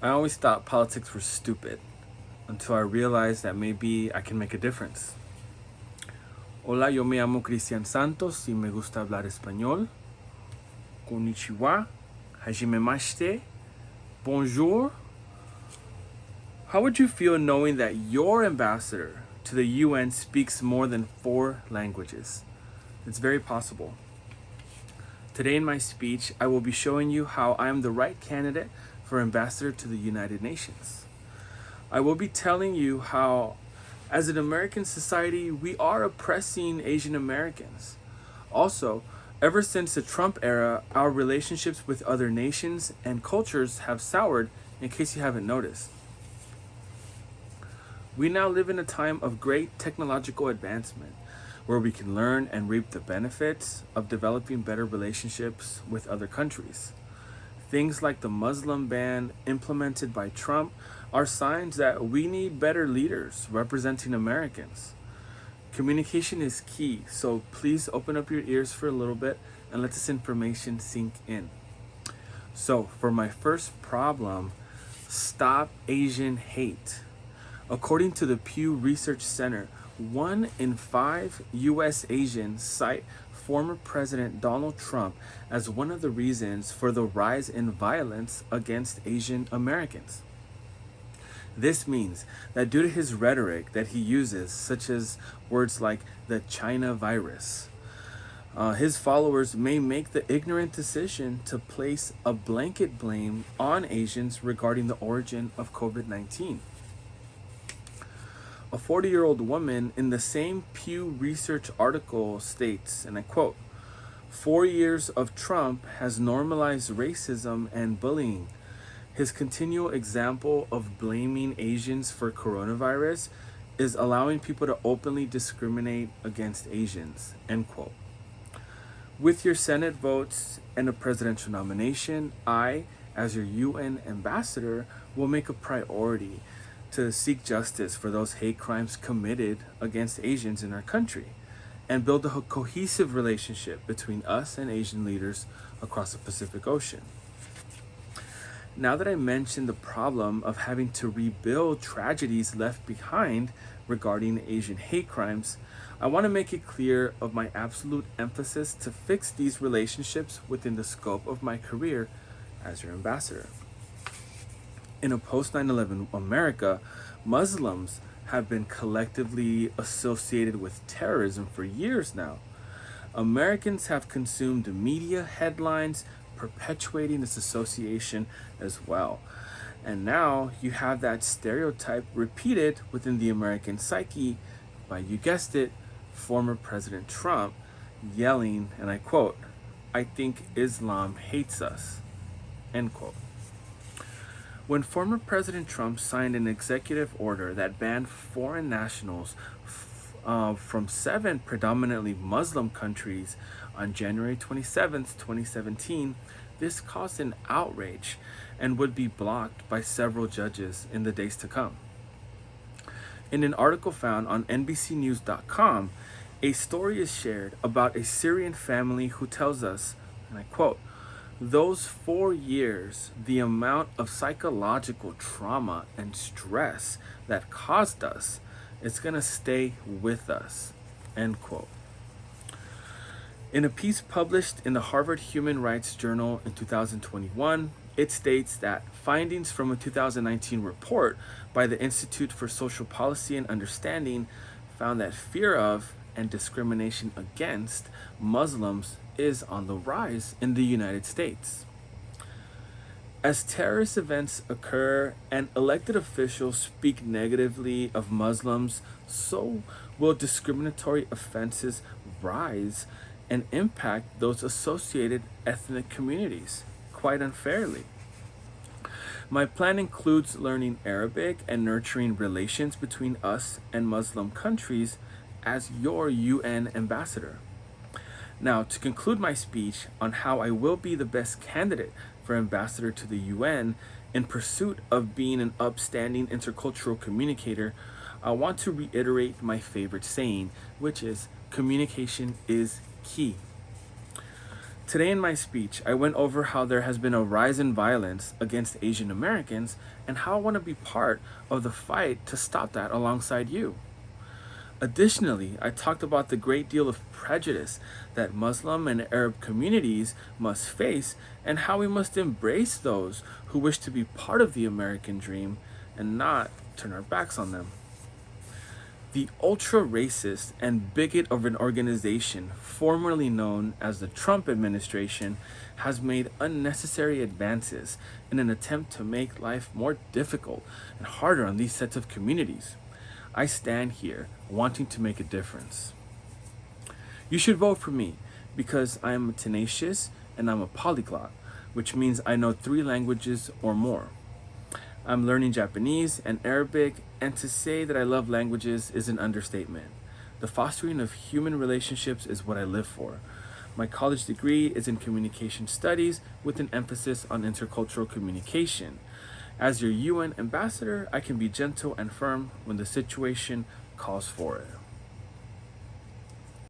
I always thought politics were stupid until I realized that maybe I can make a difference. Hola, yo me llamo Cristian Santos y me gusta hablar español. Konnichiwa, hajimemashite, bonjour. How would you feel knowing that your ambassador to the UN speaks more than 4 languages? It's very possible. Today in my speech, I will be showing you how I am the right candidate for ambassador to the United Nations. I will be telling you how, as an American society, we are oppressing Asian Americans. Also, ever since the Trump era, our relationships with other nations and cultures have soured, in case you haven't noticed. We now live in a time of great technological advancement where we can learn and reap the benefits of developing better relationships with other countries. Things like the Muslim ban implemented by Trump are signs that we need better leaders representing Americans. Communication is key, so please open up your ears for a little bit and let this information sink in. So, for my first problem, stop Asian hate. According to the Pew Research Center, 1 in 5 US Asians cite former President Donald Trump as one of the reasons for the rise in violence against Asian Americans. This means that due to his rhetoric that he uses, such as words like the China virus, his followers may make the ignorant decision to place a blanket blame on Asians regarding the origin of COVID-19. A 40-year-old woman in the same Pew Research article states, and I quote, 4 years of Trump has normalized racism and bullying. His continual example of blaming Asians for coronavirus is allowing people to openly discriminate against Asians, end quote. With your Senate votes and a presidential nomination, I, as your UN ambassador, will make a priority to seek justice for those hate crimes committed against Asians in our country and build a cohesive relationship between us and Asian leaders across the Pacific Ocean. Now that I mentioned the problem of having to rebuild tragedies left behind regarding Asian hate crimes, I want to make it clear of my absolute emphasis to fix these relationships within the scope of my career as your ambassador. In a post 9/11 America, Muslims have been collectively associated with terrorism for years now. Americans have consumed media headlines perpetuating this association as well. And now you have that stereotype repeated within the American psyche by, you guessed it, former President Trump yelling, and I quote, "I think Islam hates us," end quote. When former President Trump signed an executive order that banned foreign nationals from 7 predominantly Muslim countries on January 27th, 2017, this caused an outrage and would be blocked by several judges in the days to come. In an article found on NBCnews.com, a story is shared about a Syrian family who tells us, and I quote, "Those 4 years, the amount of psychological trauma and stress that caused us, it's going to stay with us," end quote. In a piece published in the Harvard Human Rights Journal in 2021, it states that findings from a 2019 report by the Institute for Social Policy and Understanding found that fear of and discrimination against Muslims is on the rise in the United States. As terrorist events occur and elected officials speak negatively of Muslims, so will discriminatory offenses rise and impact those associated ethnic communities quite unfairly. My plan includes learning Arabic and nurturing relations between us and Muslim countries as your UN ambassador. Now, to conclude my speech on how I will be the best candidate for ambassador to the UN in pursuit of being an upstanding intercultural communicator, I want to reiterate my favorite saying, which is communication is key. Today in my speech, I went over how there has been a rise in violence against Asian Americans and how I want to be part of the fight to stop that alongside you. Additionally, I talked about the great deal of prejudice that Muslim and Arab communities must face and how we must embrace those who wish to be part of the American dream and not turn our backs on them. The ultra-racist and bigot of an organization formerly known as the Trump administration has made unnecessary advances in an attempt to make life more difficult and harder on these sets of communities. I stand here wanting to make a difference. You should vote for me because I am tenacious and I'm a polyglot, which means I know 3 languages or more. I'm learning Japanese and Arabic, and to say that I love languages is an understatement. The fostering of human relationships is what I live for. My college degree is in communication studies with an emphasis on intercultural communication. As your UN ambassador, I can be gentle and firm when the situation calls for it.